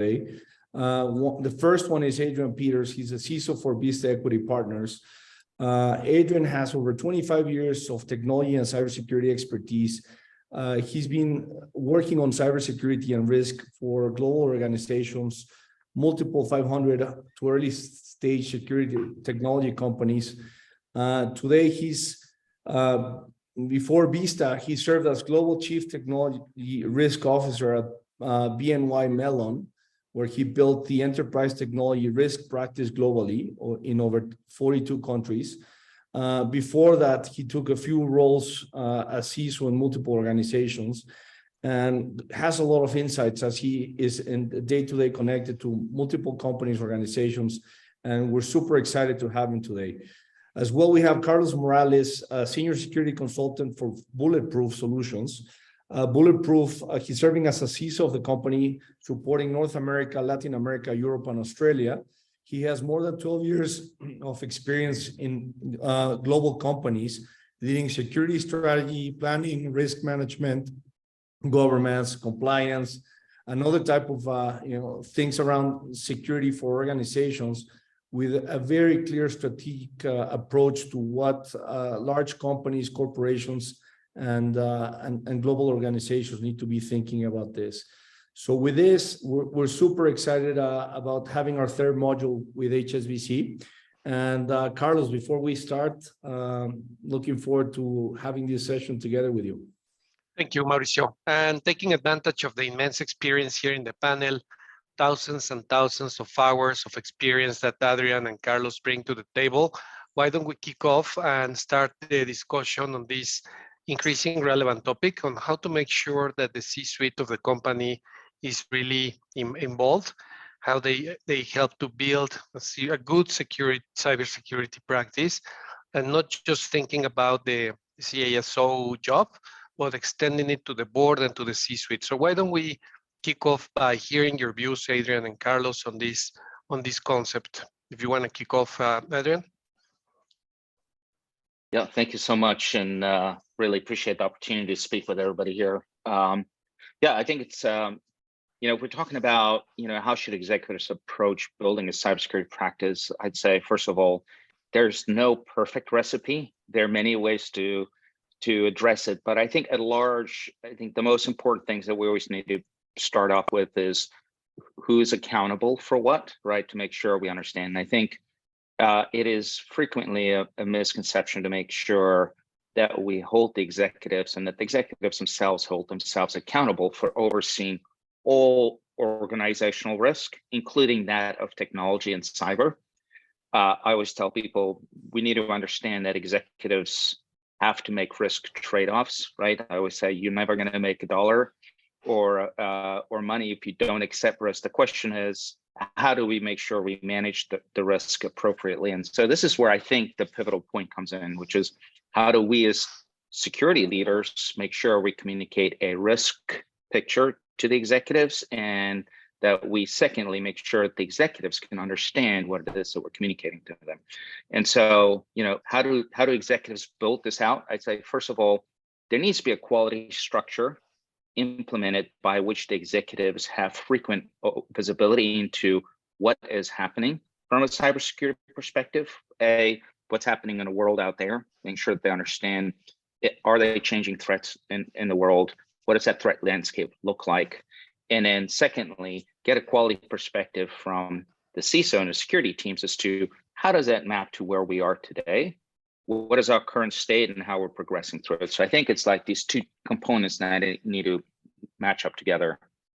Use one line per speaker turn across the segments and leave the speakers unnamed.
The first one is Adrian Peters. He's a CISO for Vista Equity Partners. Adrian has over 25 years of technology and cybersecurity expertise. He's been working on cybersecurity and risk for global organizations, multiple 500 to early stage security technology companies. Today, before Vista, he served as Global Chief Technology Risk Officer at BNY Mellon, where he built the enterprise technology risk practice globally in over 42 countries. Before that, he took a few roles as CISO in multiple organizations and has a lot of insights as he is in day-to-day connected to multiple companies, organizations, and we're super excited to have him today. As well, we have Carlos Morales, a senior security consultant for Bulletproof Solutions. Bulletproof, he's serving as a CISO of the company, supporting North America, Latin America, Europe, and Australia. He has more than 12 years of experience in global companies, leading security strategy, planning, risk management, governance, compliance, and other type of things around security for organizations, with a very clear strategic approach to what large companies, corporations, and global organizations need to be thinking about this. So with this, we're super excited about having our third module with HSBC. And Carlos, before we start, looking forward to having this session together with you.
Thank you, Mauricio. And taking advantage of the immense experience here in the panel, thousands and thousands of hours of experience that Adrian and Carlos bring to the table, why don't we kick off and start the discussion on this increasing relevant topic on how to make sure that the C-suite of the company is really involved, how they help to build a good cybersecurity practice, and not just thinking about the CISO job, but extending it to the board and to the C-suite. So why don't we kick off by hearing your views, Adrian and Carlos, on this concept? If you want to kick off, Adrian.
Yeah, thank you so much, and really appreciate the opportunity to speak with everybody here. Yeah, I think it's we're talking about how should executives approach building a cybersecurity practice. I'd say first of all, there's no perfect recipe. There are many ways to address it, but I think at large, I think the most important things that we always need to start off with is who's accountable for what, right? To make sure we understand. And I think it is frequently a misconception to make sure that we hold the executives and that the executives themselves hold themselves accountable for overseeing all organizational risk, including that of technology and cyber. I always tell people we need to understand that executives have to make risk trade-offs, right? I always say you're never going to make a dollar or money if you don't accept risk. The question is, how do we make sure we manage the risk appropriately? And so this is where I think the pivotal point comes in, which is how do we as security leaders make sure we communicate a risk picture to the executives, and that we secondly make sure that the executives can understand what it is that we're communicating to them. And so, how do executives build this out? I'd say, first of all, there needs to be a quality structure implemented by which the executives have frequent visibility into what is happening from a cybersecurity perspective. What's happening in the world out there, making sure that they understand are they changing threats in the world? What does that threat landscape look like? And then secondly, get a quality perspective from the CISO and the security teams as to how does that map to where we are today? What is our current state and how we're progressing through it? So I think it's like these two components that need to match up together.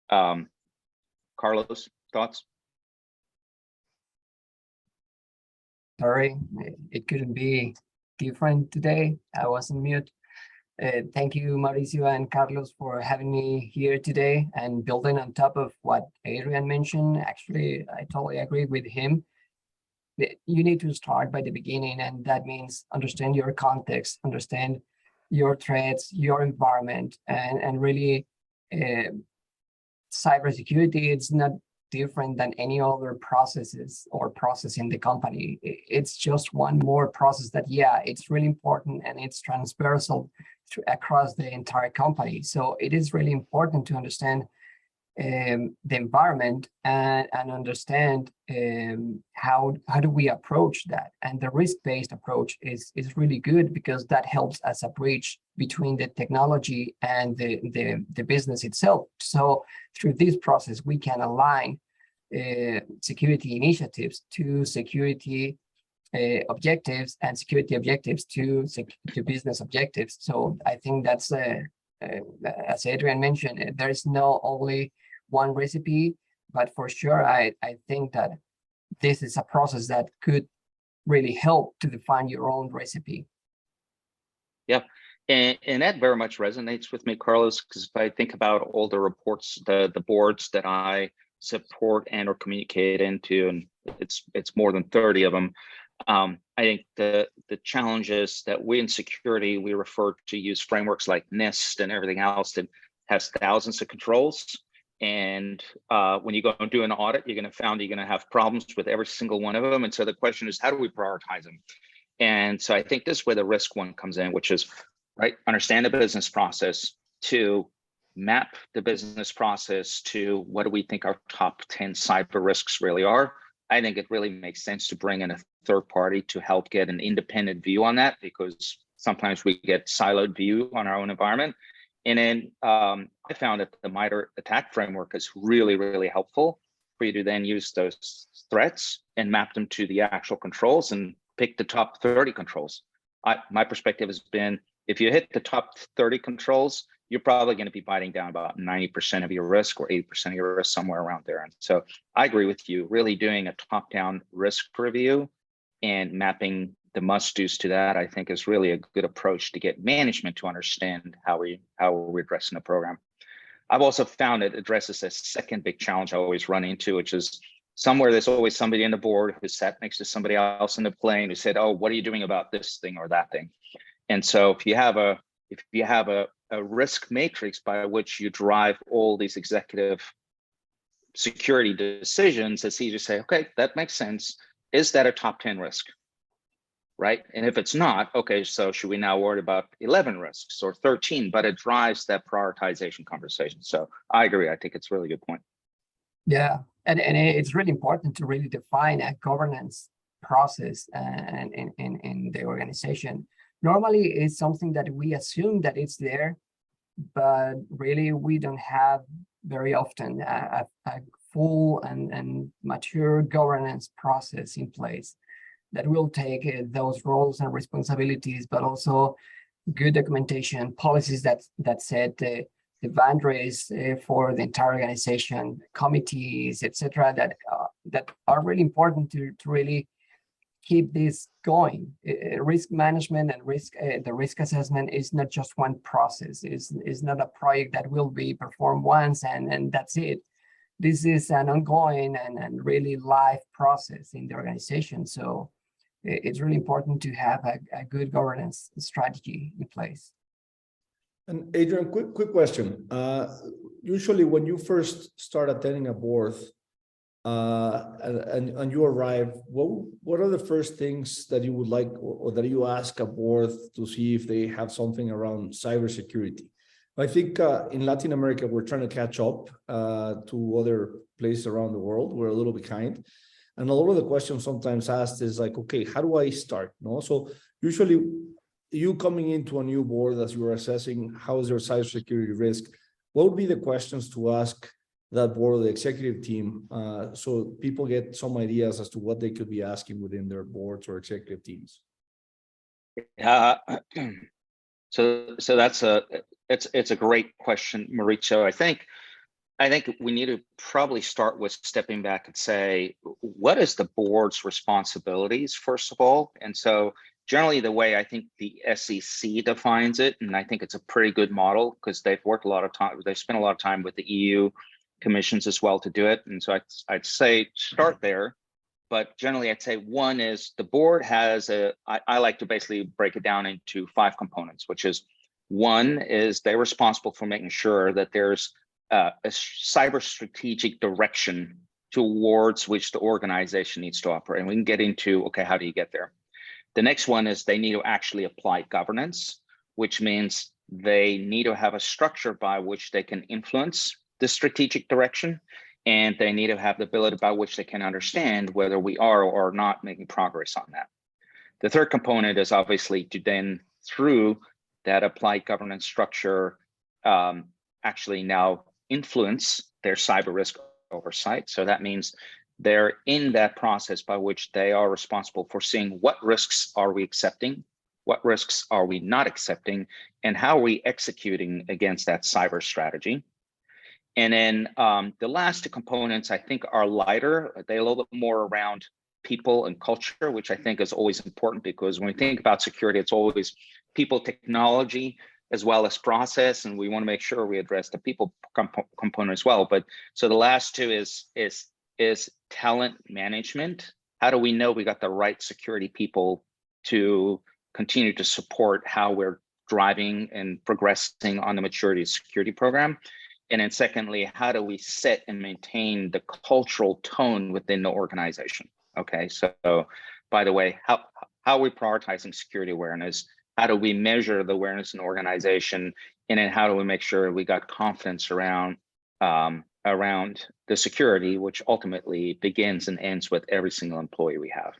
Carlos, thoughts?
Sorry, it couldn't be different today. I was on mute. Thank you, Mauricio and Carlos, for having me here today and building on top of what Adrian mentioned. Actually, I totally agree with him. You need to start by the beginning, and that means understand your context, understand your threats, your environment, and really cybersecurity, it's not different than any other processes or process in the company. It's just one more process that, yeah, it's really important and it's transversal across the entire company. So it is really important to understand the environment and understand how do we approach that. And the risk-based approach is really good because that helps as a bridge between the technology and the business itself. So through this process, we can align security initiatives to security objectives and security objectives to business objectives. So I think that's as Adrian mentioned, there is no only one recipe, but for sure, I think that this is a process that could really help to define your own recipe.
Yeah, and that very much resonates with me, Carlos, because if I think about all the reports, the boards that I support and or communicate into, and it's more than 30 of them. I think the challenges that we in security, we refer to use frameworks like NIST and everything else that has thousands of controls. And when you go and do an audit, you're going to have problems with every single one of them. And so the question is, how do we prioritize them? And so I think this is where the risk one comes in, which is, right, understand the business process, to map the business process to what do we think our top 10 cyber risks really are. I think it really makes sense to bring in a third party to help get an independent view on that, because sometimes we get siloed view on our own environment. And then I found that the MITRE attack framework is really, really helpful for you to then use those threats and map them to the actual controls and pick the top 30 controls. My perspective has been, if you hit the top 30 controls, you're probably going to be biting down about 90% of your risk or 80% of your risk, somewhere around there. And so I agree with you, really doing a top-down risk review and mapping the must-dos to that, I think is really a good approach to get management to understand how we're addressing the program. I've also found it addresses a second big challenge I always run into, which is somewhere there's always somebody in the board who sat next to somebody else in the plane who said, oh, what are you doing about this thing or that thing? And so if you have a risk matrix by which you drive all these executive security decisions, it's easy to say, okay, that makes sense. Is that a top 10 risk? Right? And if it's not, okay, so should we now worry about 11 risks or 13? But it drives that prioritization conversation. So I agree. I think it's a really good point.
Yeah, and it's really important to really define a governance process and in the organization. Normally, it's something that we assume that it's there, but really we don't have very often a full and mature governance process in place that will take those roles and responsibilities, but also good documentation, policies that set the boundaries for the entire organization, committees, etc., that are really important to really keep this going. Risk management and the risk assessment is not just one process. It's not a project that will be performed once and that's it. This is an ongoing and really live process in the organization. So it's really important to have a good governance strategy in place.
And Adrian, quick question. Usually when you first start attending a board and you arrive, what are the first things that you would like or that you ask a board to see if they have something around cybersecurity? I think in Latin America, we're trying to catch up to other places around the world. We're a little behind. And a lot of the questions sometimes asked is like, okay, how do I start? No, so usually you coming into a new board as you're assessing how is your cybersecurity risk, what would be the questions to ask that board or the executive team so people get some ideas as to what they could be asking within their boards or executive teams?
So that's it's a great question, Mauricio. I think we need to probably start with stepping back and say, what is the board's responsibilities, first of all? And so generally the way I think the SEC defines it, and I think it's a pretty good model because they've worked a lot of time, they've spent a lot of time with the EU commissions as well to do it. And so I'd say start there. But generally I'd say one is the board has I like to basically break it down into 5 components, which is one is they're responsible for making sure that there's a cyber strategic direction towards which the organization needs to operate. And we can get into, okay, how do you get there? The next one is they need to actually apply governance, which means they need to have a structure by which they can influence the strategic direction, and they need to have the ability by which they can understand whether we are or are not making progress on that. The third component is obviously to then, through that applied governance structure, actually now influence their cyber risk oversight. So that means they're in that process by which they are responsible for seeing what risks are we accepting, what risks are we not accepting, and how are we executing against that cyber strategy. And then the last two components I think are lighter. They're a little bit more around people and culture, which I think is always important, because when we think about security, it's always people, technology, as well as process, and we want to make sure we address the people component as well. But so the last two is talent management. How do we know we got the right security people to continue to support how we're driving and progressing on the maturity security program? And then secondly, how do we set and maintain the cultural tone within the organization? Okay, so by the way, how are we prioritizing security awareness? How do we measure the awareness in the organization? And then how do we make sure we got confidence around the security, which ultimately begins and ends with every single employee we have.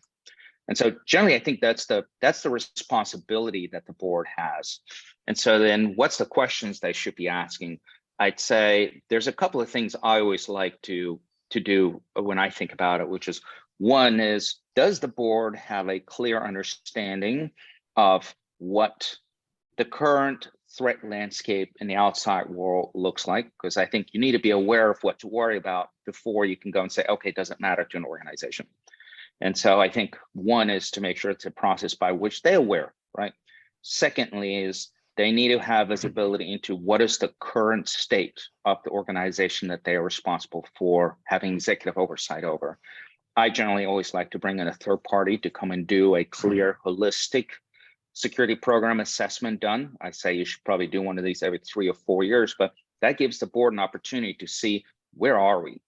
And so generally, I think that's the responsibility that the board has. And so then what's the questions they should be asking? I'd say there's a couple of things I always like to do when I think about it, which is, one is, does the board have a clear understanding of what the current threat landscape in the outside world looks like? Because I think you need to be aware of what to worry about before you can go and say, okay, it doesn't matter to an organization. And so I think one is to make sure it's a process by which they're aware, right? Secondly is they need to have visibility into what is the current state of the organization that they are responsible for having executive oversight over. I generally always like to bring in a third party to come and do a clear, holistic security program assessment done. I say you should probably do one of these every 3 or 4 years, but that gives the board an opportunity to see, where are we,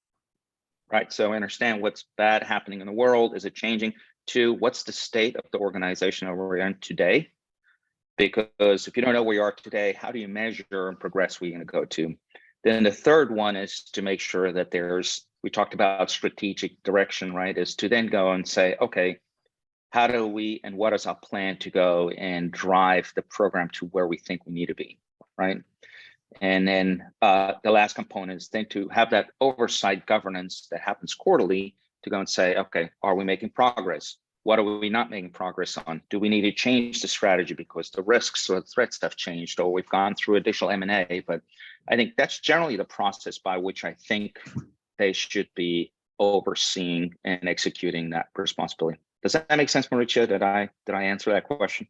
right? So understand what's bad happening in the world. Is it changing? 2, what's the state of the organization that we're in today? Because if you don't know where you are today, how do you measure and progress where you're going to go to? Then the third one is to make sure that we talked about strategic direction, right? Is to then go and say, okay, how do we, and what is our plan to go and drive the program to where we think we need to be, right? And then the last component is then to have that oversight governance that happens quarterly to go and say, okay, are we making progress? What are we not making progress on? Do we need to change the strategy because the risks or the threats have changed, or we've gone through additional M&A? But I think that's generally the process by which I think they should be overseeing and executing that responsibility. Does that make sense, Mauricio? Did I answer that question?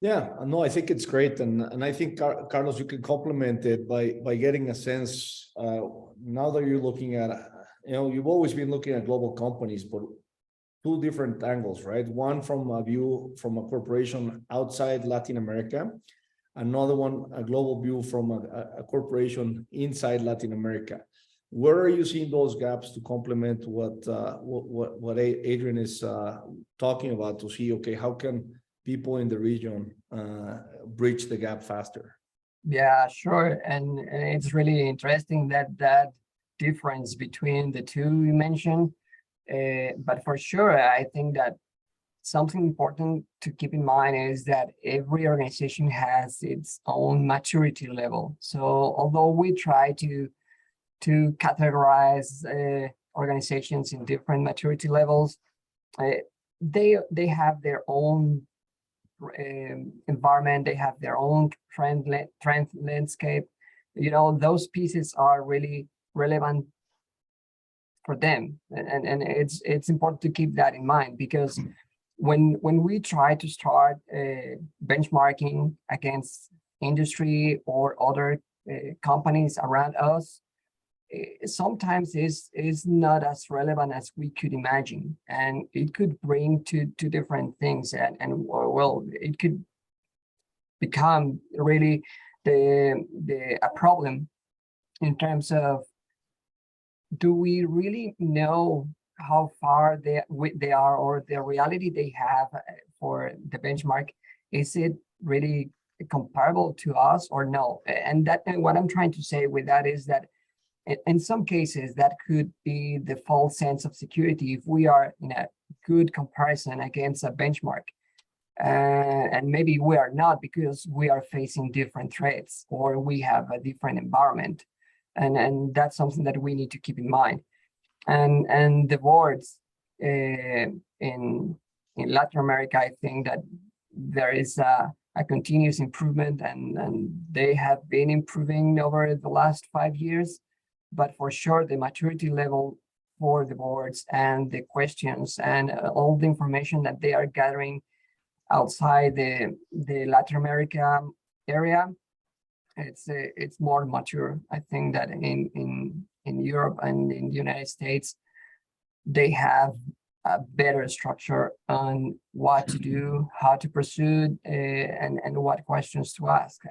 Yeah, no, I think it's great. And I think, Carlos, you can complement it by getting a sense, now that you're looking at, you've always been looking at global companies, but 2 different angles, right? One from a view from a corporation outside Latin America, another one, a global view from a corporation inside Latin America. Where are you seeing those gaps to complement what Adrian is talking about, to see, okay, how can people in the region bridge the gap faster?
Yeah, sure. And it's really interesting that difference between the 2 you mentioned. But for sure, I think that something important to keep in mind is that every organization has its own maturity level. So although we try to categorize organizations in different maturity levels, they have their own environment, they have their own trend landscape. Those pieces are really relevant for them, and it's important to keep that in mind, because when we try to start benchmarking against industry or other companies around us, sometimes is not as relevant as we could imagine, and it could bring to different things, and well, it could become really a problem in terms of, do we really know how far they are, or the reality they have for the benchmark? Is it really comparable to us or no? And what I'm trying to say with that is that in some cases, that could be the false sense of security if we are in a good comparison against a benchmark. And maybe we are not because we are facing different threats or we have a different environment. And that's something that we need to keep in mind. And the boards in Latin America, I think that there is a continuous improvement, and they have been improving over the last 5 years. But for sure, the maturity level for the boards and the questions and all the information that they are gathering outside the Latin America area, it's more mature. I think that in Europe and in the United States, they have a better structure on what to do, how to pursue, and what questions to ask,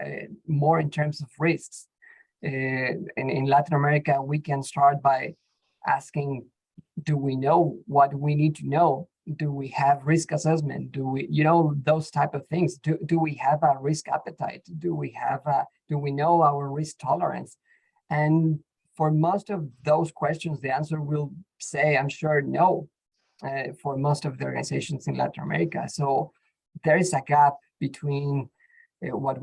more in terms of risks. In Latin America, we can start by asking, do we know what we need to know? Do we have risk assessment? Do we, those type of things? Do we have a risk appetite? Do we know our risk tolerance? And for most of those questions, the answer will say, I'm sure, no, for most of the organizations in Latin America. So there is a gap between what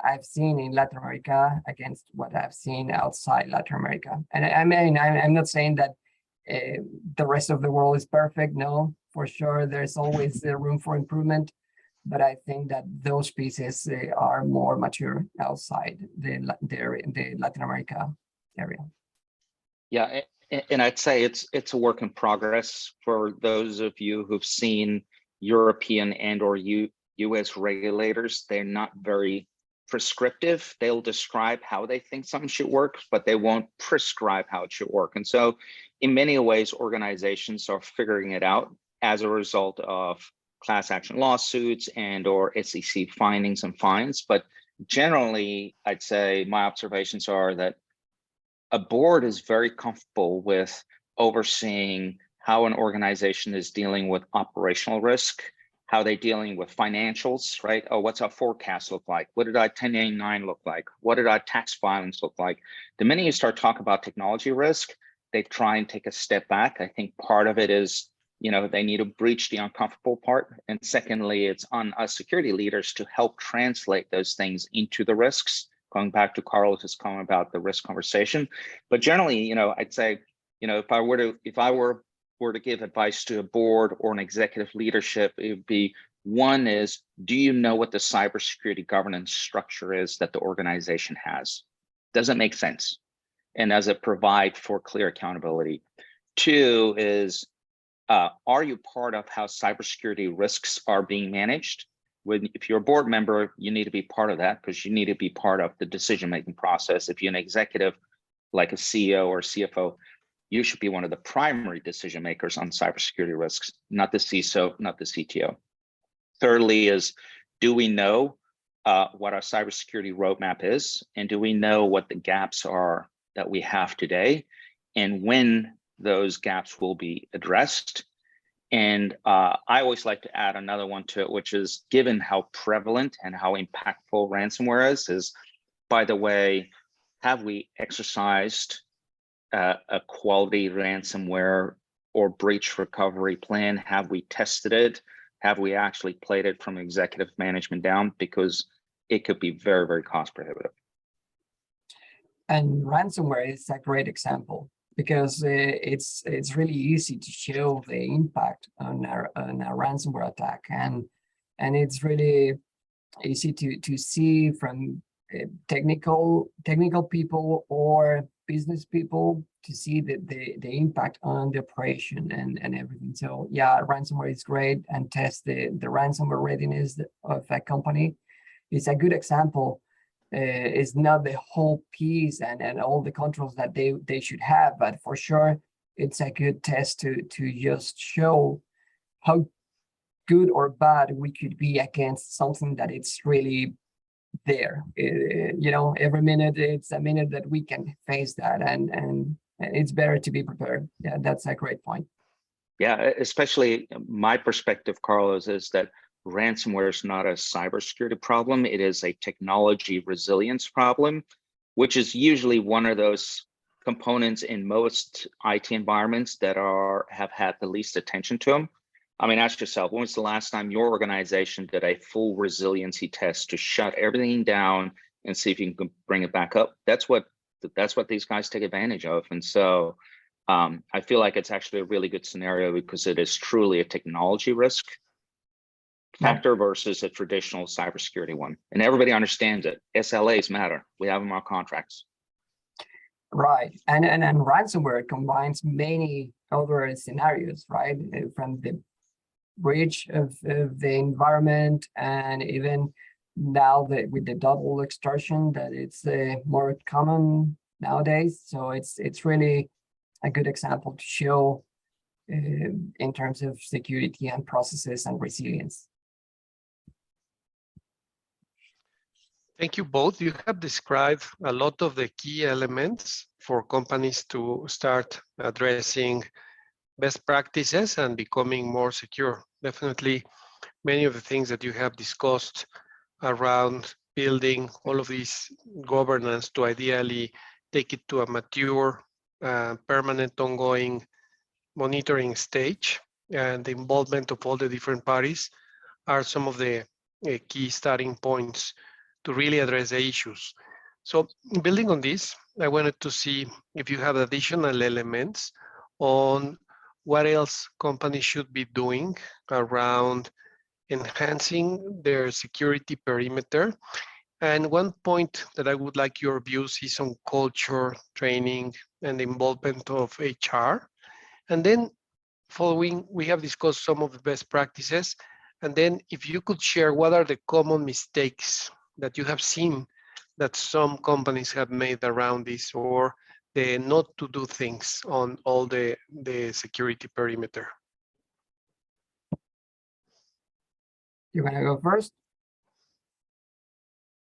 I've seen in Latin America against what I've seen outside Latin America. And I mean, I'm not saying that the rest of the world is perfect. No, for sure, there's always room for improvement. But I think that those pieces are more mature outside the Latin America area.
Yeah, and I'd say it's a work in progress for those of you who've seen European and/or US regulators. They're not very prescriptive. They'll describe how they think something should work, but they won't prescribe how it should work. And so in many ways, organizations are figuring it out as a result of class action lawsuits and/or SEC findings and fines. But generally, I'd say my observations are that a board is very comfortable with overseeing how an organization is dealing with operational risk, how they're dealing with financials, right? Oh, what's our forecast look like? What did our 1099 look like? What did our tax filings look like? The minute you start talking about technology risk, they try and take a step back. I think part of it is, they need to breach the uncomfortable part. And secondly, it's on us security leaders to help translate those things into the risks. Going back to Carlos's comment about the risk conversation. But generally, I'd say, if I were to give advice to a board or an executive leadership, it would be, one is, do you know what the cybersecurity governance structure is that the organization has? Does it make sense? And does it provide for clear accountability? Two is, are you part of how cybersecurity risks are being managed? If you're a board member, you need to be part of that because you need to be part of the decision-making process. If you're an executive, like a CEO or CFO, you should be one of the primary decision makers on cybersecurity risks, not the CISO, not the CTO. Thirdly is, do we know what our cybersecurity roadmap is? And do we know what the gaps are that we have today and when those gaps will be addressed? And I always like to add another one to it, which is, given how prevalent and how impactful ransomware is, by the way, have we exercised a quality ransomware or breach recovery plan? Have we tested it? Have we actually played it from executive management down? Because it could be very, very cost prohibitive.
And ransomware is a great example, because it's really easy to show the impact on a ransomware attack, and it's really easy to see from technical people or business people to see the impact on the operation and everything. So yeah, ransomware is great, and test the ransomware readiness of a company. It's a good example. It's not the whole piece and all the controls that they should have, but for sure it's a good test to just show how good or bad we could be against something that it's really there. Every minute it's a minute that we can face that, and it's better to be prepared. Yeah, that's a great point.
Yeah, especially my perspective, Carlos, is that ransomware is not a cybersecurity problem. It is a technology resilience problem, which is usually one of those components in most IT environments that have had the least attention to them. I mean, ask yourself, when was the last time your organization did a full resiliency test to shut everything down and see if you can bring it back up? That's what these guys take advantage of. And so I feel like it's actually a really good scenario because it is truly a technology risk factor versus a traditional cybersecurity one. And everybody understands it. SLAs matter. We have them in our contracts.
Right. And ransomware combines many other scenarios, right? From the breach of the environment, and even now that with the double extortion that it's more common nowadays. So it's really a good example to show in terms of security and processes and resilience.
Thank you both. You have described a lot of the key elements for companies to start addressing best practices and becoming more secure. Definitely many of the things that you have discussed around building all of these governance to ideally take it to a mature, permanent, ongoing monitoring stage, and the involvement of all the different parties are some of the key starting points to really address the issues. So building on this, I wanted to see if you have additional elements on what else companies should be doing around enhancing their security perimeter. And one point that I would like your views is on culture, training, and the involvement of HR. And then following, we have discussed some of the best practices. And then if you could share what are the common mistakes that you have seen that some companies have made around this, or the not to do things on all the security perimeter.
You want to go first?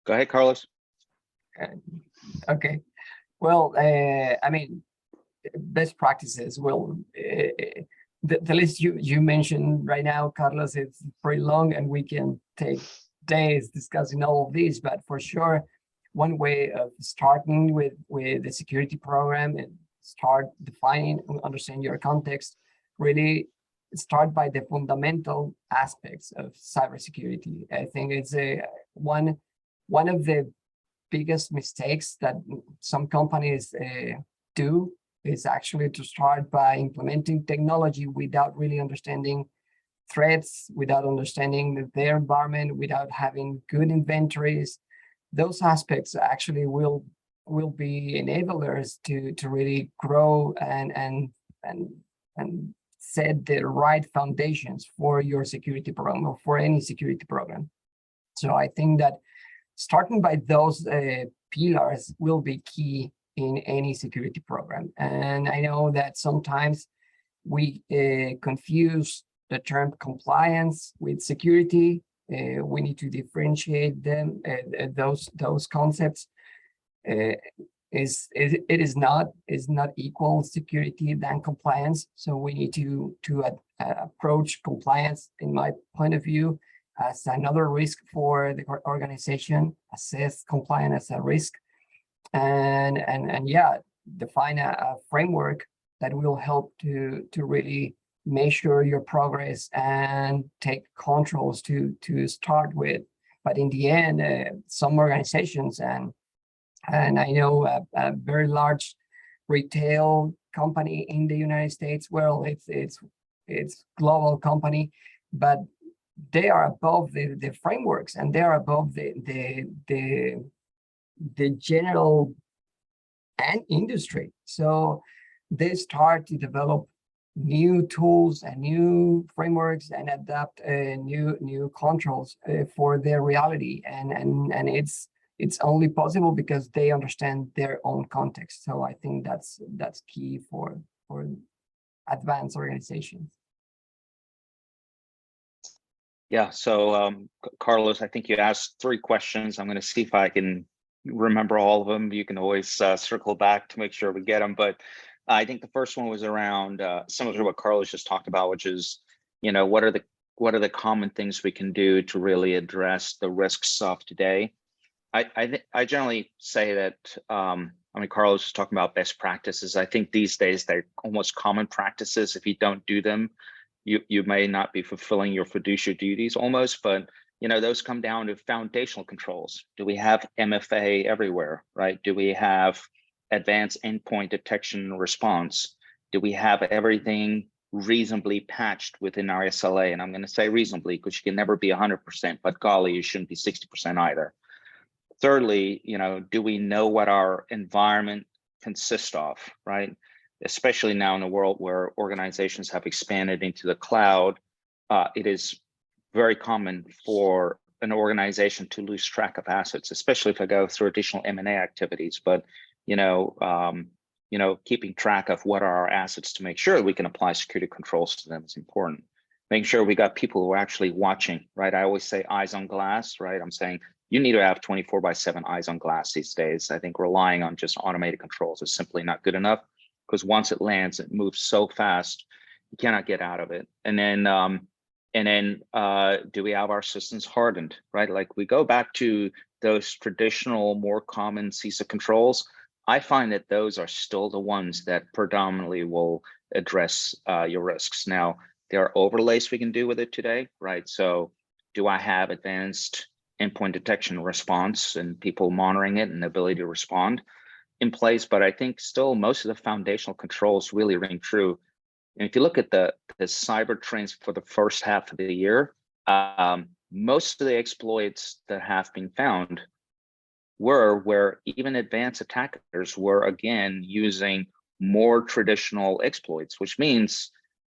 Go ahead, Carlos.
Okay. Well, I mean, best practices. Well, the list you mentioned right now, Carlos, it's pretty long, and we can take days discussing all of these. But for sure, one way of starting with the security program and start defining and understand your context, really start by the fundamental aspects of cybersecurity. I think it's one of the biggest mistakes that some companies do is actually to start by implementing technology without really understanding threats, without understanding their environment, without having good inventories. Those aspects actually will be enablers to really grow and set the right foundations for your security program or for any security program. So I think that starting by those pillars will be key in any security program. And I know that sometimes we confuse the term compliance with security. We need to differentiate them, those concepts. It is not equal security than compliance. So we need to approach compliance, in my point of view, as another risk for the organization, assess compliance as a risk, and yeah, define a framework that will help to really measure your progress and take controls to start with. But in the end, some organizations, and I know a very large retail company in the United States, well, it's global company, but they are above the frameworks, and they are above the general and industry. So they start to develop new tools and new frameworks and adapt new controls for their reality, and it's only possible because they understand their own context. So I think that's key for advanced organizations.
Yeah, so Carlos, I think you asked 3 questions. I'm going to see if I can remember all of them. You can always circle back to make sure we get them. But I think the first one was around similar to what Carlos just talked about, which is, what are the common things we can do to really address the risks of today? I generally say that I mean, Carlos was talking about best practices. I think these days they're almost common practices. If you don't do them, you may not be fulfilling your fiduciary duties almost, but those come down to foundational controls. Do we have MFA everywhere, right? Do we have advanced endpoint detection and response? Do we have everything reasonably patched within our SLA? And I'm going to say reasonably because you can never be 100%, but golly, you shouldn't be 60% either. Thirdly, do we know what our environment consists of, right? Especially now in a world where organizations have expanded into the cloud, it is very common for an organization to lose track of assets, especially if I go through additional M&A activities. But keeping track of what are our assets to make sure we can apply security controls to them is important. Making sure we got people who are actually watching, right? I always say eyes on glass, right? I'm saying you need to have 24/7 eyes on glass these days. I think relying on just automated controls is simply not good enough because once it lands, it moves so fast, you cannot get out of it. And then do we have our systems hardened, right? Like we go back to those traditional, more common CISA controls. I find that those are still the ones that predominantly will address your risks. Now, there are overlays we can do with it today, right? So do I have advanced endpoint detection and response and people monitoring it and the ability to respond in place? But I think still most of the foundational controls really ring true. And if you look at the cyber trends for the first half of the year, most of the exploits that have been found were where even advanced attackers were again using more traditional exploits, which means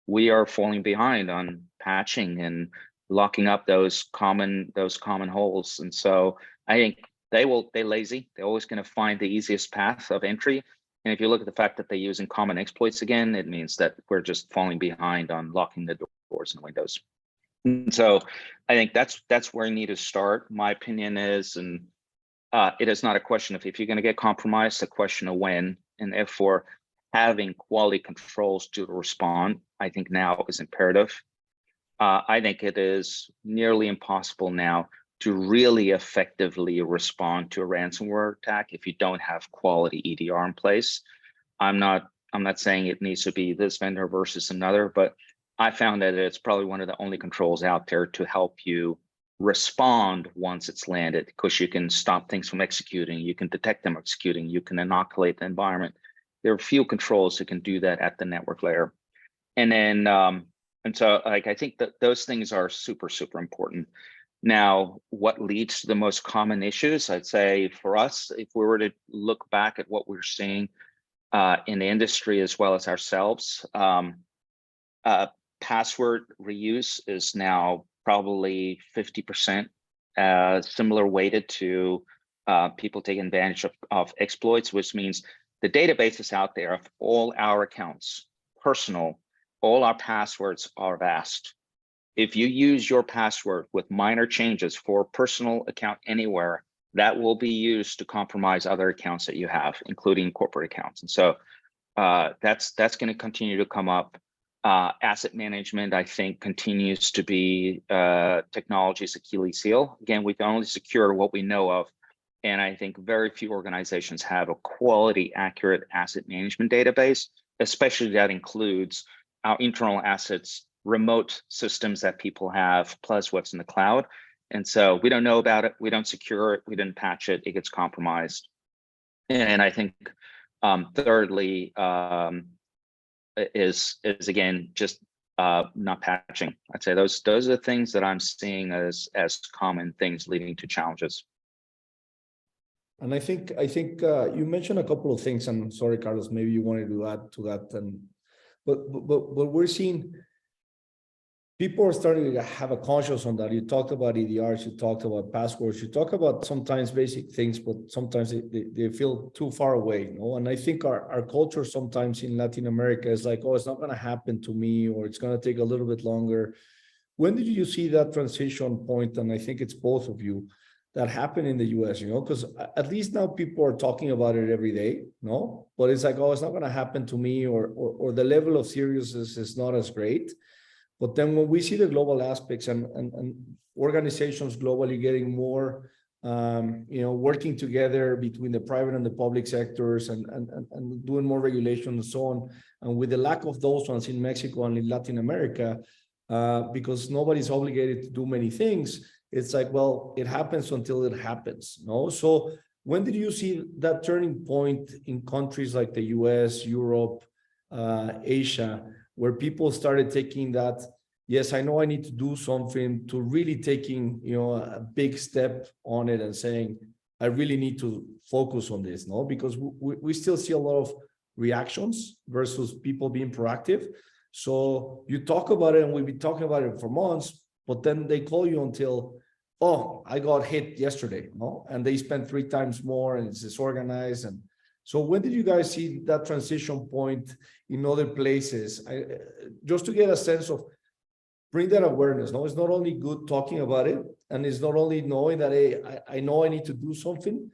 we are falling behind on patching and locking up those common holes. And so I think they're lazy. They're always going to find the easiest path of entry. And if you look at the fact that they're using common exploits again, it means that we're just falling behind on locking the doors and windows. And so I think that's where you need to start. My opinion is, and it is not a question of if you're going to get compromised, it's a question of when, and therefore having quality controls to respond, I think now is imperative. I think it is nearly impossible now to really effectively respond to a ransomware attack if you don't have quality EDR in place. I'm not saying it needs to be this vendor versus another, but I found that it's probably one of the only controls out there to help you respond once it's landed, because you can stop things from executing, you can detect them executing, you can inoculate the environment. There are few controls that can do that at the network layer. And then, and so like, I think that those things are super, super important. Now, what leads to the most common issues? I'd say for us, if we were to look back at what we're seeing in the industry as well as ourselves, password reuse is now probably 50%, similar weighted to people taking advantage of exploits, which means the database is out there of all our accounts, personal, all our passwords are vast. If you use your password with minor changes for a personal account anywhere, that will be used to compromise other accounts that you have, including corporate accounts. And so that's going to continue to come up. Asset management, I think, continues to be technology's Achilles heel. Again, we can only secure what we know of. And I think very few organizations have a quality, accurate asset management database, especially that includes our internal assets, remote systems that people have, plus what's in the cloud. And so we don't know about it, we don't secure it, we didn't patch it, it gets compromised. And I think thirdly, is again just not patching. I'd say those are the things that I'm seeing as common things leading to challenges.
And I think you mentioned a couple of things, and sorry, Carlos, maybe you wanted to add to that. And but we're seeing people are starting to have a conscience on that. You talked about EDRs, you talked about passwords, you talk about sometimes basic things, but sometimes they feel too far away, you know? And I think our culture sometimes in Latin America is like, oh, it's not going to happen to me, or it's going to take a little bit longer. When did you see that transition point? And I think it's both of you that happened in the US, you know, because at least now people are talking about it every day, no? But it's like, oh, it's not going to happen to me, or the level of seriousness is not as great. But then when we see the global aspects and organizations globally getting more working together between the private and the public sectors and doing more regulation and so on. And with the lack of those ones in Mexico and in Latin America, because nobody's obligated to do many things, it's like, well, it happens until it happens, no? So when did you see that turning point in countries like the US, Europe, Asia, where people started taking that, yes, I know I need to do something, to really taking, a big step on it and saying, I really need to focus on this, no? Because we still see a lot of reactions versus people being proactive. So you talk about it and we've been talking about it for months, but then they call you until, oh, I got hit yesterday, no? And they spend 3 times more and it's disorganized. And so when did you guys see that transition point in other places? Just to get a sense of, bring that awareness. No, it's not only good talking about it, and it's not only knowing that, hey, I know I need to do something,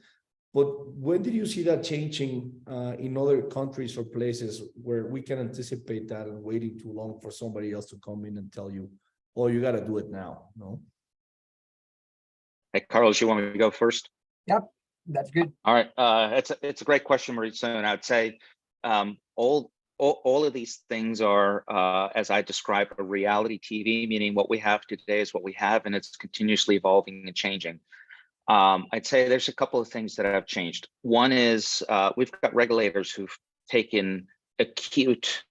but when did you see that changing in other countries or places where we can anticipate that and waiting too long for somebody else to come in and tell you, oh, you got to do it now, no?
Hey, Carlos, you want me to go first?
Yep, that's good.
All right, it's a great question, Mauricio, and I'd say all of these things are, as I described, a reality TV, meaning what we have today is what we have, and it's continuously evolving and changing. I'd say there's a couple of things that have changed. One is we've got regulators who've taken acute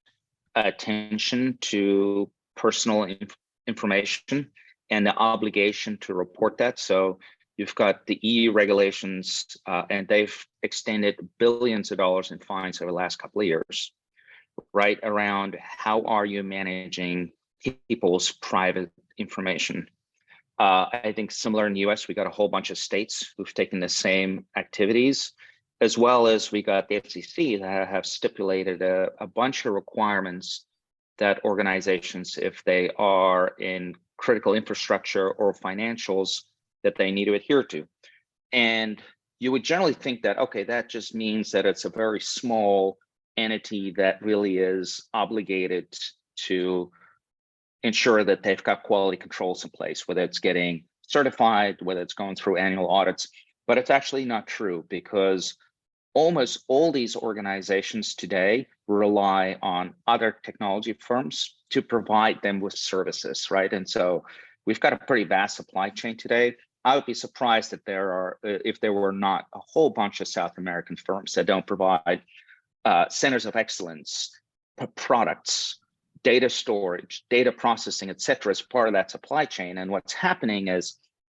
attention to personal information and the obligation to report that. So you've got the EU regulations, and they've extended billions of dollars in fines over the last couple of years, right, around how are you managing people's private information. I think similar in the US, we got a whole bunch of states who've taken the same activities, as well as we got the FCC that have stipulated a bunch of requirements that organizations, if they are in critical infrastructure or financials, that they need to adhere to. And you would generally think that, okay, that just means that it's a very small entity that really is obligated to ensure that they've got quality controls in place, whether it's getting certified, whether it's going through annual audits. But it's actually not true, because almost all these organizations today rely on other technology firms to provide them with services, right? And so we've got a pretty vast supply chain today. I would be surprised that if there were not a whole bunch of South American firms that don't provide centers of excellence, products, data storage, data processing, et cetera, as part of that supply chain. And what's happening is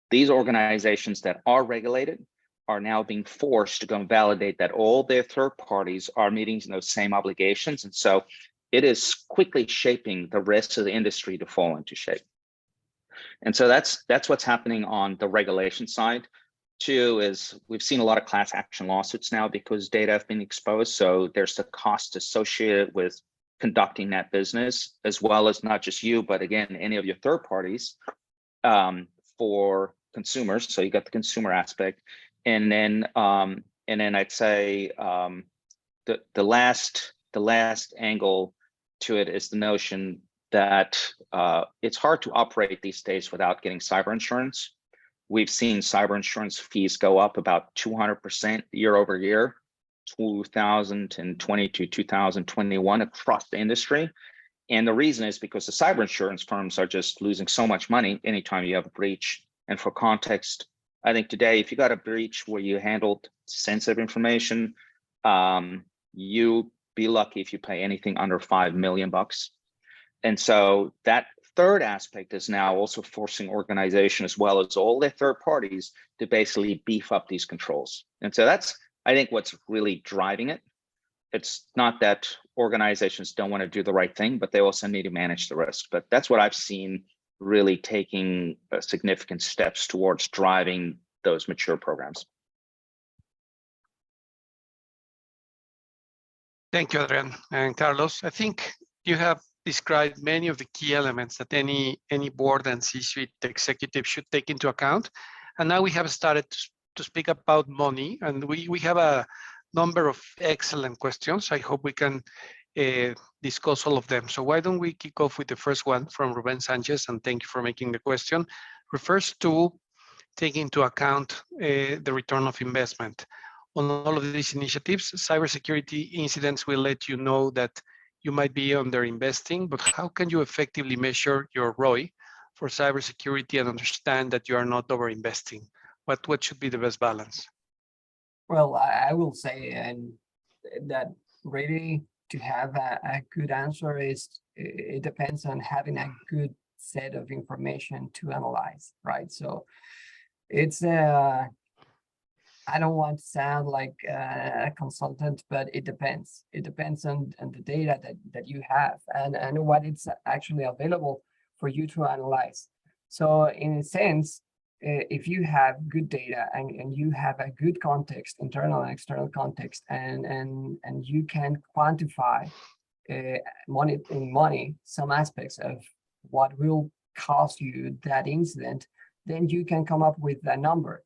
these organizations that are regulated are now being forced to go and validate that all their third parties are meeting those same obligations. And so it is quickly shaping the rest of the industry to fall into shape. And so that's what's happening on the regulation side. Two is we've seen a lot of class action lawsuits now because data have been exposed. So there's the cost associated with conducting that business, as well as not just you, but again, any of your third parties for consumers. So you got the consumer aspect. And then I'd say the last angle to it is the notion that it's hard to operate these days without getting cyber insurance. We've seen cyber insurance fees go up about 200% year over year, 2020 to 2021 across the industry. And the reason is because the cyber insurance firms are just losing so much money anytime you have a breach. And for context, I think today, if you got a breach where you handled sensitive information, you be lucky if you pay anything under $5 million. And so that third aspect is now also forcing organizations, as well as all their third parties, to basically beef up these controls. And so that's, I think, what's really driving it. It's not that organizations don't want to do the right thing, but they also need to manage the risk. But that's what I've seen really taking significant steps towards driving those mature programs.
Thank you, Adrian and Carlos. I think you have described many of the key elements that any board and C-suite executive should take into account. And now we have started to speak about money, and we have a number of excellent questions. I hope we can discuss all of them. So why don't we kick off with the first one from Ruben Sanchez, and thank you for making the question. Refers to taking into account the return of investment. On all of these initiatives, cybersecurity incidents will let you know that you might be underinvesting, but how can you effectively measure your ROI for cybersecurity and understand that you are not overinvesting? What should be the best balance?
Well, I will say, and that really to have a good answer is, it depends on having a good set of information to analyze, right? So it's I don't want to sound like a consultant, but it depends. It depends on the data that you have and what it's actually available for you to analyze. So in a sense, if you have good data and you have a good context, internal and external context, and you can quantify money some aspects of what will cost you that incident, then you can come up with a number.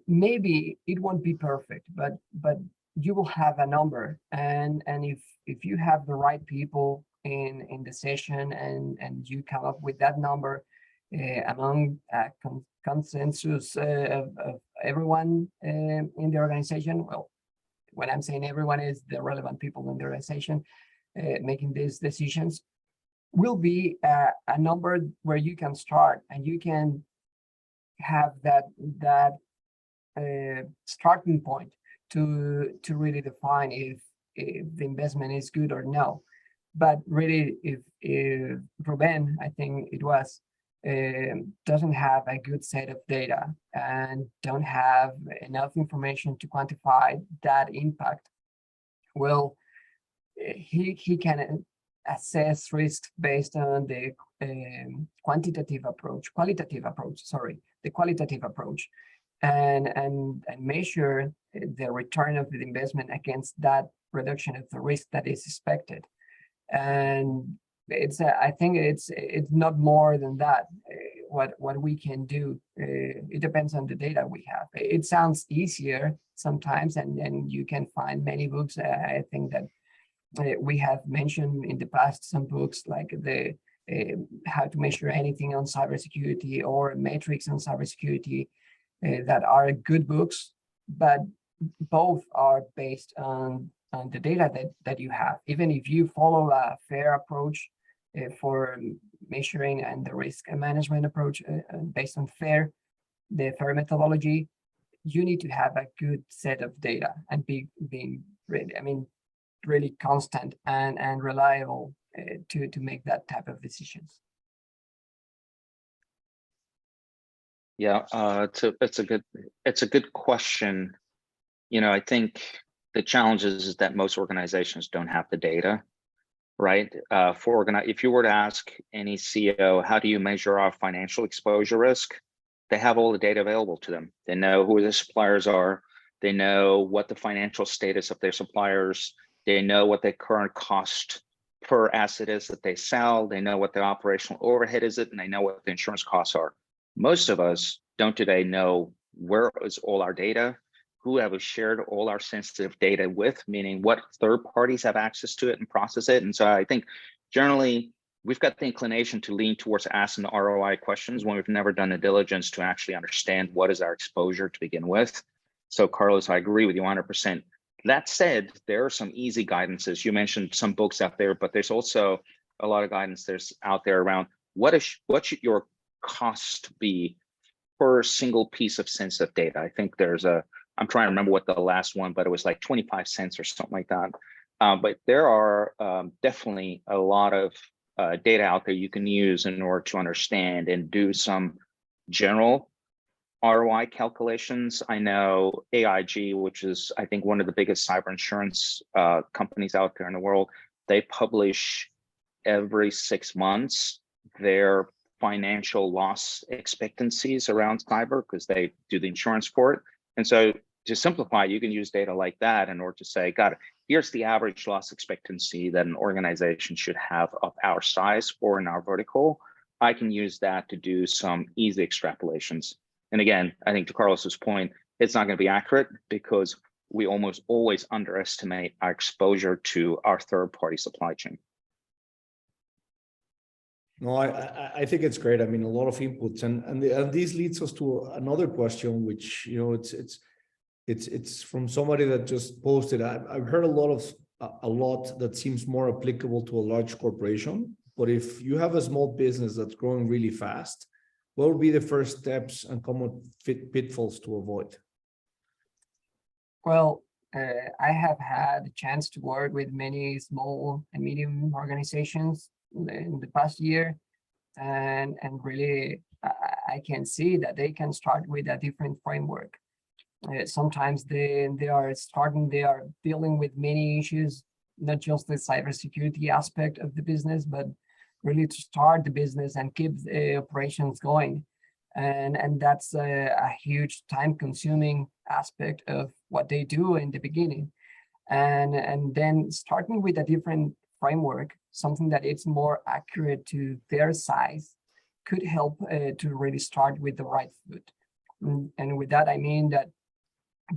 Maybe it won't be perfect, but you will have a number, and if you have the right people in the session and you come up with that number among consensus of everyone in the organization. Well, when I'm saying everyone, is the relevant people in the organization making these decisions, will be a number where you can start and you can have that starting point to really define if the investment is good or no. But really, if Ruben, I think it was, doesn't have a good set of data and don't have enough information to quantify that impact, well, he can assess risk based on the qualitative approach, and measure the return of the investment against that reduction of the risk that is expected. And it's I think it's not more than that. What we can do, it depends on the data we have. It sounds easier sometimes, and you can find many books. I think that we have mentioned in the past some books like the how to measure anything on cybersecurity or metrics on cybersecurity that are good books, but both are based on the data that you have. Even if you follow a fair approach for measuring and the risk management approach based on the fair methodology, you need to have a good set of data and being really constant and reliable to make that type of decisions.
Yeah, it's a good question. You know, I think the challenge is that most organizations don't have the data, right? If you were to ask any CEO, how do you measure our financial exposure risk? They have all the data available to them. They know who the suppliers are. They know what the financial status of their suppliers. They know what their current cost per asset is that they sell. They know what the operational overhead is, and they know what the insurance costs are. Most of us don't today know where is all our data, who have we shared all our sensitive data with, meaning what third parties have access to it and process it. And so I think generally we've got the inclination to lean towards asking the ROI questions when we've never done the diligence to actually understand what is our exposure to begin with. So Carlos, I agree with you 100%. That said, there are some easy guidances. You mentioned some books out there, but there's also a lot of guidance there's out there around what should your cost be per single piece of sensitive data. I think there's I'm trying to remember what the last one, but it was like 25 cents or something like that. But there are definitely a lot of data out there you can use in order to understand and do some general ROI calculations. I know AIG, which is I think one of the biggest cyber insurance companies out there in the world, they publish every 6 months their financial loss expectancies around cyber because they do the insurance for it. And so to simplify, you can use data like that in order to say, got it, here's the average loss expectancy that an organization should have of our size or in our vertical. I can use that to do some easy extrapolations. And again, I think to Carlos's point, it's not going to be accurate because we almost always underestimate our exposure to our third-party supply chain.
No, I think it's great. I mean, a lot of inputs, and this leads us to another question, which it's from somebody that just posted. I've heard a lot that seems more applicable to a large corporation. But if you have a small business that's growing really fast, what would be the first steps and common pitfalls to avoid?
Well, I have had a chance to work with many small and medium organizations in the past year, and really I can see that they can start with a different framework. Sometimes they are dealing with many issues, not just the cybersecurity aspect of the business, but really to start the business and keep the operations going. And that's a huge time-consuming aspect of what they do in the beginning. And then starting with a different framework, something that is more accurate to their size, could help to really start with the right foot. And with that, I mean that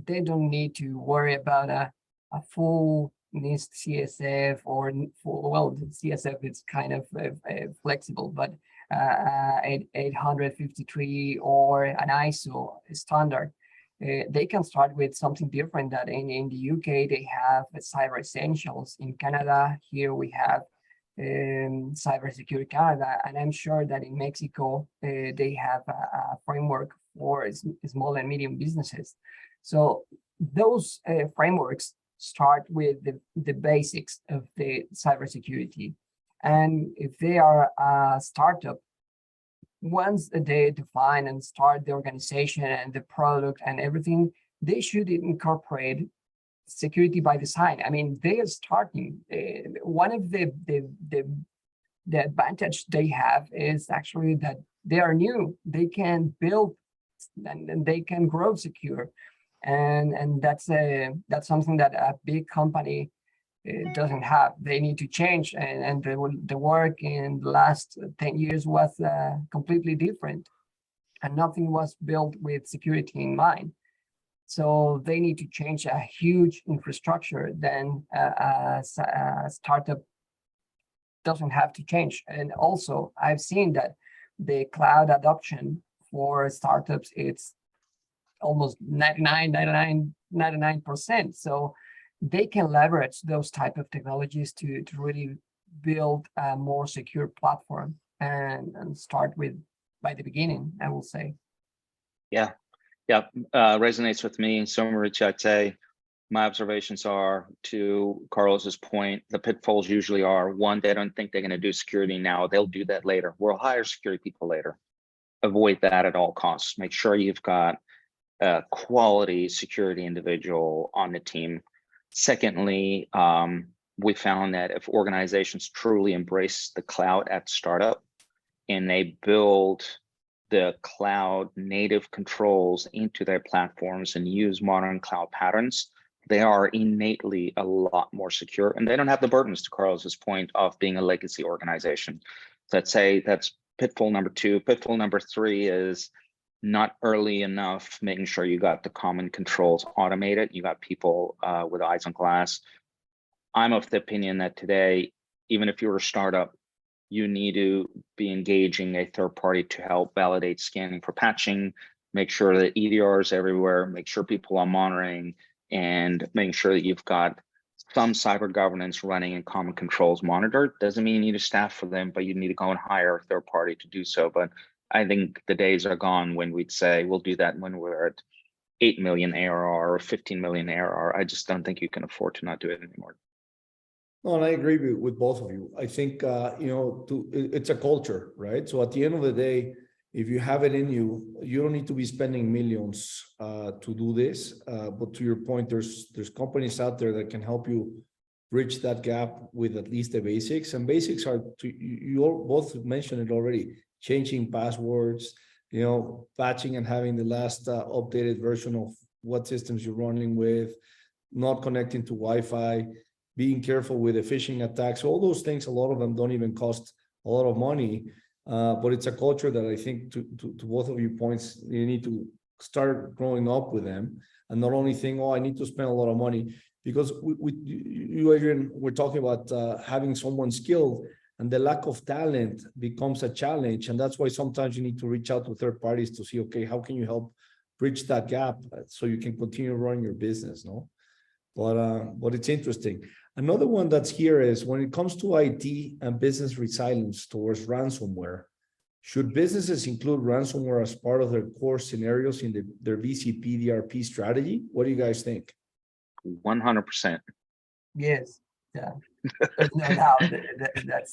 they don't need to worry about a full NIST CSF or full, well, the CSF is kind of flexible, but 853 or an ISO standard. They can start with something different. That in the UK, they have Cyber Essentials. In Canada, here we have Cybersecurity Canada, and I'm sure that in Mexico, they have a framework for small and medium businesses. So those frameworks start with the basics of the cybersecurity. And if they are a startup, once they define and start the organization and the product and everything, they should incorporate security by design. I mean, they are starting. One of the advantage they have is actually that they are new. They can build and they can grow secure. And that's something that a big company doesn't have. They need to change, and the work in the last 10 years was completely different, and nothing was built with security in mind. So they need to change a huge infrastructure. Then a startup doesn't have to change. And also, I've seen that the cloud adoption for startups, it's almost 99%. So they can leverage those type of technologies to really build a more secure platform and start with by the beginning, I will say.
Yeah, resonates with me. In summary, I'd say my observations are, to Carlos's point, the pitfalls usually are, one, they don't think they're going to do security now. They'll do that later. We'll hire security people later. Avoid that at all costs. Make sure you've got a quality security individual on the team. Secondly, we found that if organizations truly embrace the cloud at startup and they build the cloud native controls into their platforms and use modern cloud patterns, they are innately a lot more secure, and they don't have the burdens, to Carlos's point, of being a legacy organization. So I'd say that's pitfall number 2. Pitfall number 3 is not early enough, making sure you got the common controls automated. You got people with eyes on glass. I'm of the opinion that today, even if you're a startup, you need to be engaging a third party to help validate scanning for patching, make sure that EDR is everywhere, make sure people are monitoring, and making sure that you've got some cyber governance running and common controls monitored. Doesn't mean you need a staff for them, but you need to go and hire a third party to do so. But I think the days are gone when we'd say we'll do that when we're at 8 million ARR or 15 million ARR. I just don't think you can afford to not do it anymore.
No, and I agree with both of you. I think, it's a culture, right? So at the end of the day, if you have it in you, you don't need to be spending millions to do this. But to your point, there's companies out there that can help you bridge that gap with at least the basics. And basics are, you all both mentioned it already, changing passwords, patching and having the last updated version of what systems you're running with, not connecting to Wi-Fi, being careful with the phishing attacks. All those things, a lot of them don't even cost a lot of money. But it's a culture that I think, to both of your points, you need to start growing up with them and not only think, oh, I need to spend a lot of money. Because you, Adrian, we're talking about having someone skilled. and the lack of talent becomes a challenge. And that's why sometimes you need to reach out to third parties to see, okay, how can you help bridge that gap so you can continue running your business, no? But it's interesting. Another one that's here is when it comes to IT and business resilience towards ransomware, should businesses include ransomware as part of their core scenarios in their BCP DRP strategy? What do you guys think?
100%.
Yes, yeah. There's no doubt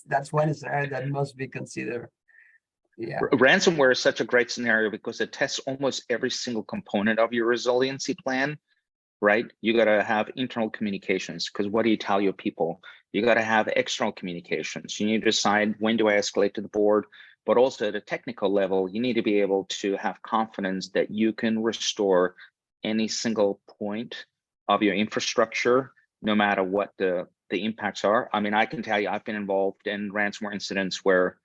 that's one scenario that must be considered. Yeah.
Ransomware is such a great scenario because it tests almost every single component of your resiliency plan, right? You got to have internal communications because what do you tell your people? You got to have external communications. You need to decide when do I escalate to the board, but also at a technical level, you need to be able to have confidence that you can restore any single point of your infrastructure, no matter what the impacts are. I mean, I can tell you, I've been involved in ransomware incidents where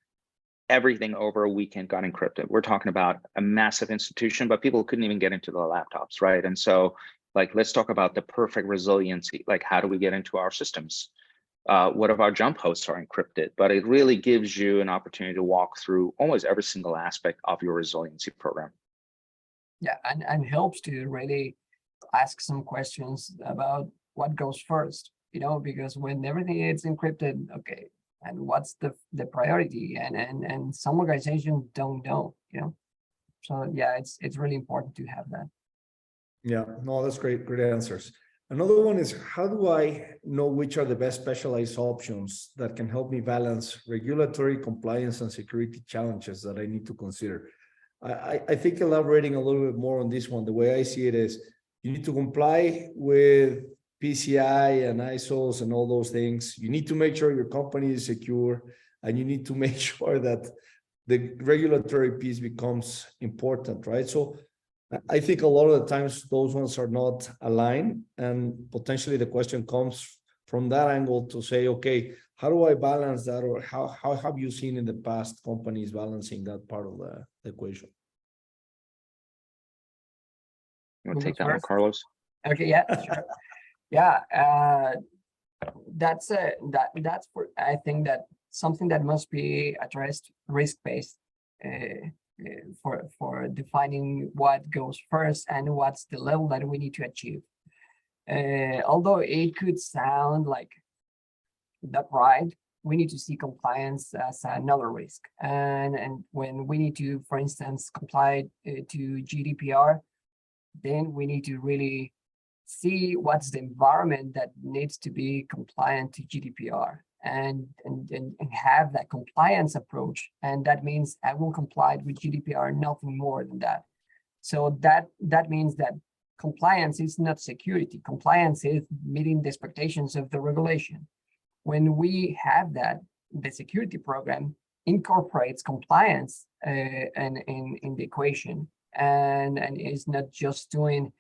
everything over a weekend got encrypted. We're talking about a massive institution, but people couldn't even get into the laptops, right? And so, like, let's talk about the perfect resiliency. Like, how do we get into our systems? What if our jump hosts are encrypted? But it really gives you an opportunity to walk through almost every single aspect of your resiliency program.
Yeah, and helps to really ask some questions about what goes first, you know, because when everything is encrypted, okay, and what's the priority? And some organizations don't know, you know. So yeah, it's really important to have that.
Yeah, no, that's great answers. Another one is, how do I know which are the best specialized options that can help me balance regulatory compliance and security challenges that I need to consider? I think elaborating a little bit more on this one, the way I see it is, you need to comply with PCI and ISOs and all those things. You need to make sure your company is secure, and you need to make sure that the regulatory piece becomes important, right? So I think a lot of the times those ones are not aligned, and potentially the question comes from that angle to say, okay, how do I balance that? Or how have you seen in the past companies balancing that part of the equation?
You want to take that one, Carlos?
Okay, yeah, sure. Yeah, that's for, I think that something that must be addressed risk-based for defining what goes first and what's the level that we need to achieve. Although it could sound like that, right, we need to see compliance as another risk. And when we need to, for instance, comply to GDPR, then we need to really see what's the environment that needs to be compliant to GDPR and have that compliance approach. And that means I will comply with GDPR, nothing more than that. So that means that compliance is not security. Compliance is meeting the expectations of the regulation. When we have that, the security program incorporates compliance in the equation, and is not just doing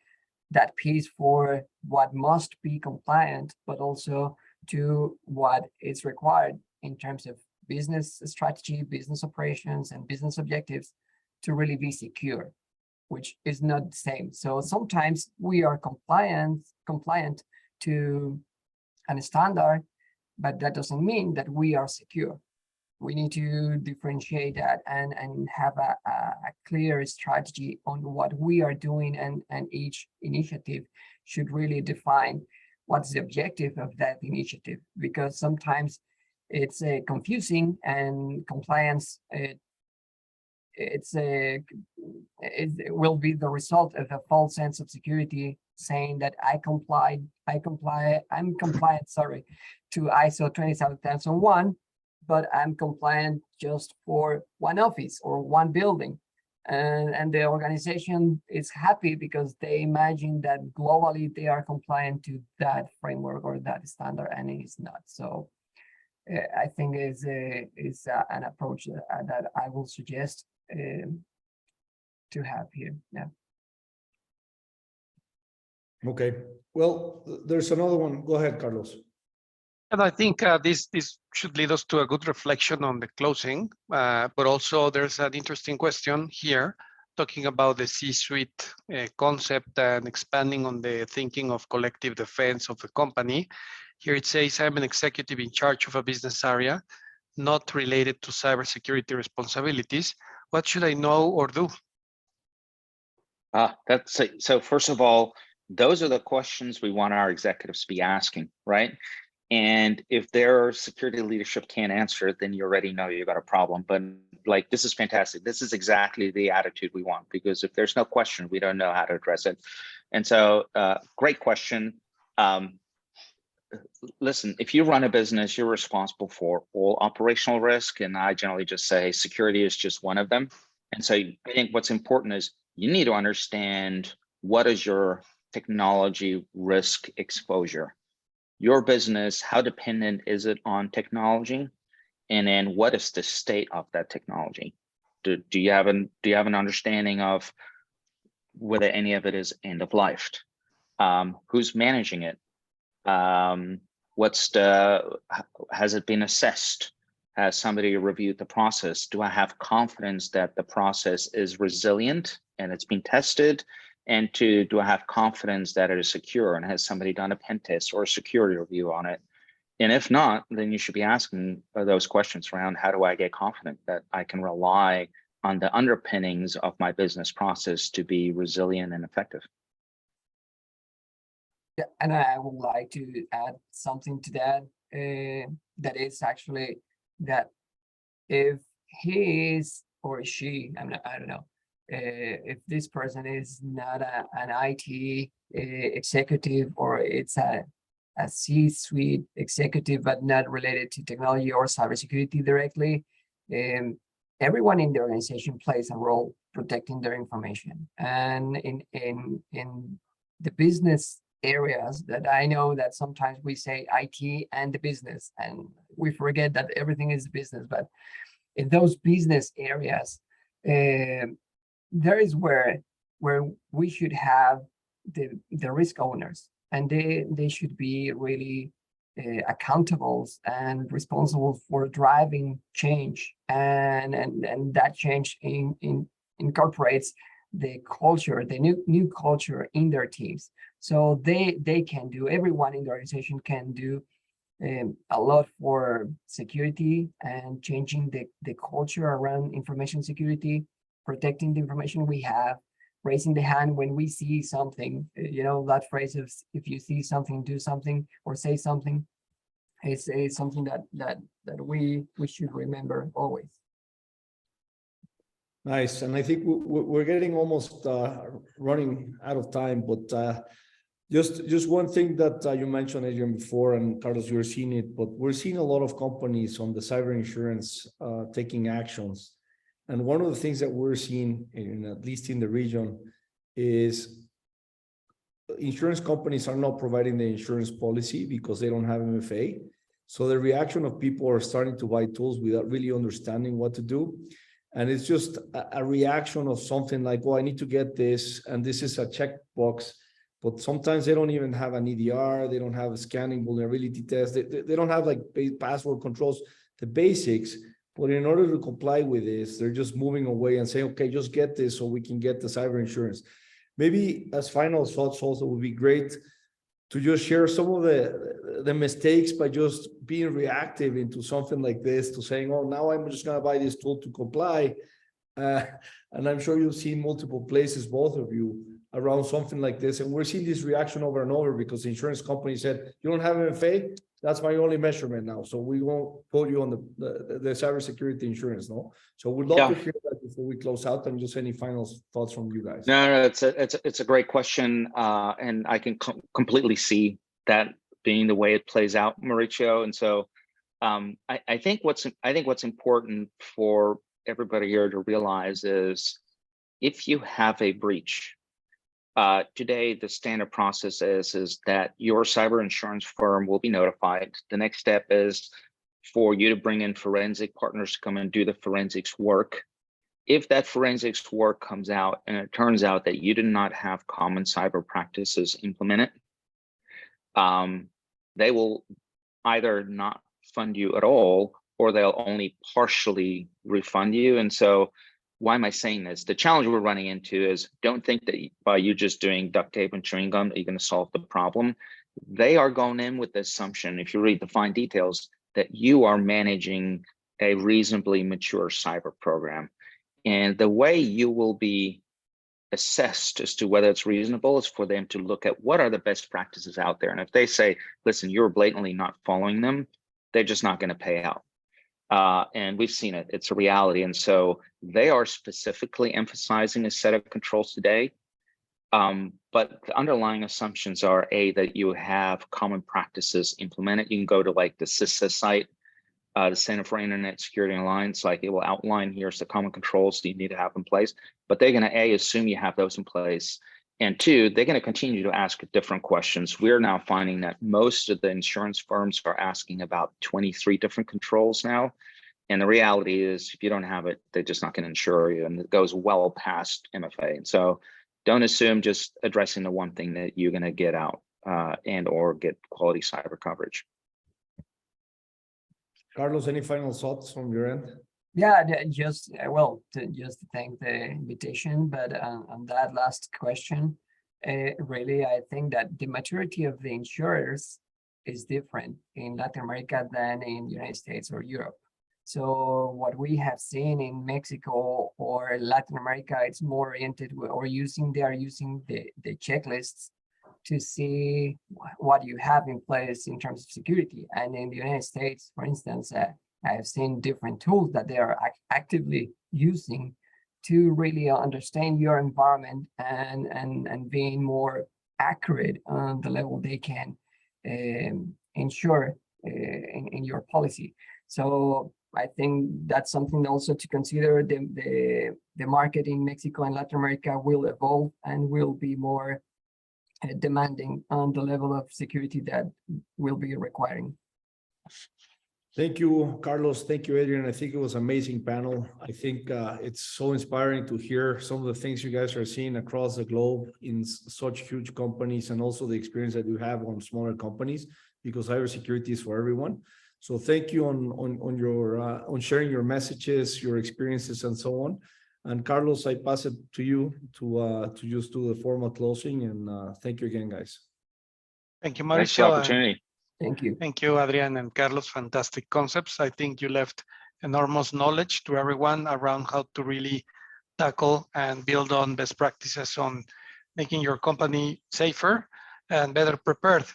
that piece for what must be compliant, but also to what is required in terms of business strategy, business operations, and business objectives to really be secure, which is not the same. So sometimes we are compliant to a standard, but that doesn't mean that we are secure. We need to differentiate that and have a clear strategy on what we are doing, and each initiative should really define what's the objective of that initiative, because sometimes it's confusing, and compliance it will be the result of a false sense of security, saying that I'm compliant, sorry, to ISO 27001, but I'm compliant just for one office or one building. And the organization is happy because they imagine that globally they are compliant to that framework or that standard, and it is not. So I think is an approach that I will suggest to have here. Yeah.
Okay. Well, there's another one. Go ahead, Carlos.
And I think this should lead us to a good reflection on the closing, but also there's an interesting question here talking about the C-suite concept and expanding on the thinking of collective defense of the company. Here it says, I'm an executive in charge of a business area. not related to cybersecurity responsibilities, what should I know or do?
So first of all, those are the questions we want our executives to be asking, right? And if their security leadership can't answer it, then you already know you got a problem. But like, this is fantastic. This is exactly the attitude we want, because if there's no question, we don't know how to address it. And so, great question. Listen, if you run a business, you're responsible for all operational risk. And I generally just say security is just one of them. And so I think what's important is you need to understand what is your technology risk exposure. Your business, how dependent is it on technology? And then what is the state of that technology? Do you have an understanding of whether any of it is end of life? Who's managing it? Has it been assessed? Has somebody reviewed the process? Do I have confidence that the process is resilient and it's been tested? And do I have confidence that it is secure, and has somebody done a pen test or a security review on it? And if not, then you should be asking those questions around, how do I get confident that I can rely on the underpinnings of my business process to be resilient and effective?
Yeah, and I would like to add something to that. That is actually that if he is or she, I don't know, if this person is not an IT executive, or it's a C-suite executive, but not related to technology or cybersecurity directly, everyone in the organization plays a role protecting their information. And in the business areas that I know, that sometimes we say IT and the business, and we forget that everything is business. But in those business areas, there is where we should have the risk owners, and they should be really accountable and responsible for driving change, and that change incorporates the culture, the new culture in their teams. So they can do, everyone in the organization can do a lot for security and changing the culture around information security, protecting the information we have, raising the hand when we see something. That phrase of, if you see something, do something or say something, is something that we should remember always.
Nice. And I think we're getting almost running out of time, but just one thing that you mentioned, Adrian, before, and Carlos, you're seeing it, but we're seeing a lot of companies on the cyber insurance taking actions. And one of the things that we're seeing, at least in the region, is insurance companies are not providing the insurance policy because they don't have MFA. So the reaction of people are starting to buy tools without really understanding what to do. And it's just a reaction of something like, oh, I need to get this, and this is a checkbox. But sometimes they don't even have an EDR, they don't have a scanning vulnerability test, they don't have like password controls, the basics. But in order to comply with this, they're just moving away and saying, okay, just get this so we can get the cyber insurance. Maybe as final thoughts also would be great to just share some of the mistakes by just being reactive into something like this, to saying, oh, now I'm just going to buy this tool to comply. And I'm sure you've seen multiple places, both of you, around something like this. And we're seeing this reaction over and over because the insurance company said, you don't have MFA? That's my only measurement now. So we won't quote you on the cybersecurity insurance, no? So we'd love to hear that before we close out, and just any final thoughts from you guys.
No, it's a great question. And I can completely see that being the way it plays out, Mauricio. And so I think what's important for everybody here to realize is, if you have a breach, today, the standard process is that your cyber insurance firm will be notified. The next step is for you to bring in forensic partners to come and do the forensics work. If that forensics work comes out and it turns out that you did not have common cyber practices implemented, they will either not fund you at all, or they'll only partially refund you. And so, why am I saying this? The challenge we're running into is, don't think that by you just doing duct tape and chewing gum, you're going to solve the problem. They are going in with the assumption, if you read the fine details, that you are managing a reasonably mature cyber program. And the way you will be assessed as to whether it's reasonable is for them to look at what are the best practices out there. And if they say, listen, you're blatantly not following them, they're just not going to pay out. And we've seen it, it's a reality. And so they are specifically emphasizing a set of controls today. But the underlying assumptions are that you have common practices implemented. You can go to like the CISA site, the Center for Internet Security and Alliance, like it will outline here's the common controls that you need to have in place. But they're going to assume you have those in place. And two, they're going to continue to ask different questions. We're now finding that most of the insurance firms are asking about 23 different controls now. And the reality is, if you don't have it, they're just not going to insure you. And it goes well past MFA. And so don't assume just addressing the one thing that you're going to get out and or get quality cyber coverage.
Carlos, any final thoughts from your end?
Yeah, just to thank the invitation, but on that last question, really, I think that the maturity of the insurers is different in Latin America than in the United States or Europe. So what we have seen in Mexico or Latin America, it's more oriented or they are using the checklists to see what you have in place in terms of security. And in the United States, for instance, I have seen different tools that they are actively using to really understand your environment and being more accurate on the level they can ensure in your policy. So I think that's something also to consider. The market in Mexico and Latin America will evolve and will be more demanding on the level of security that will be requiring.
Thank you, Carlos. Thank you, Adrian. I think it was an amazing panel. I think it's so inspiring to hear some of the things you guys are seeing across the globe in such huge companies, and also the experience that you have on smaller companies, because cybersecurity is for everyone. So thank you on sharing your messages, your experiences, and so on. And Carlos, I pass it to you to just do the formal closing. And thank you again, guys.
Thank you,
Thanks for the
Mauricio.
opportunity.
Thank you.
Thank you, Adrian and Carlos. Fantastic concepts. I think you left enormous knowledge to everyone around how to really tackle and build on best practices on making your company safer and better prepared.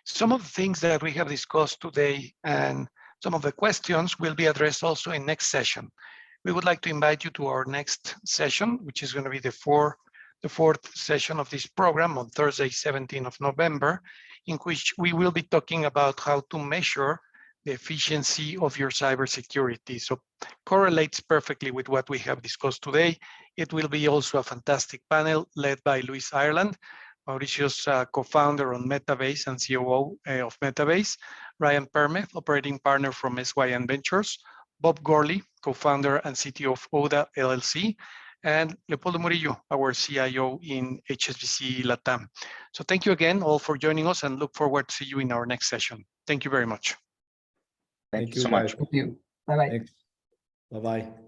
Some of the things that we have discussed today and some of the questions will be addressed also in next session. We would like to invite you to our next session, which is going to be the fourth session of this program on Thursday, 17th of November, in which we will be talking about how to measure the efficiency of your cybersecurity. So correlates perfectly with what we have discussed today. It will be also a fantastic panel led by Luis Ireland, Mauricio's co-founder on Metabase and COO of Metabase, Ryan Permeth, operating partner from SYN Ventures, Bob Gorley, co-founder and CTO of ODA LLC, and Leopoldo Murillo, our CIO in HSBC Latam. So thank you again all for joining us, and look forward to see you in our next session. Thank you very much.
Thank you so much.
Thank you. Bye-bye.
Thanks. Bye-bye.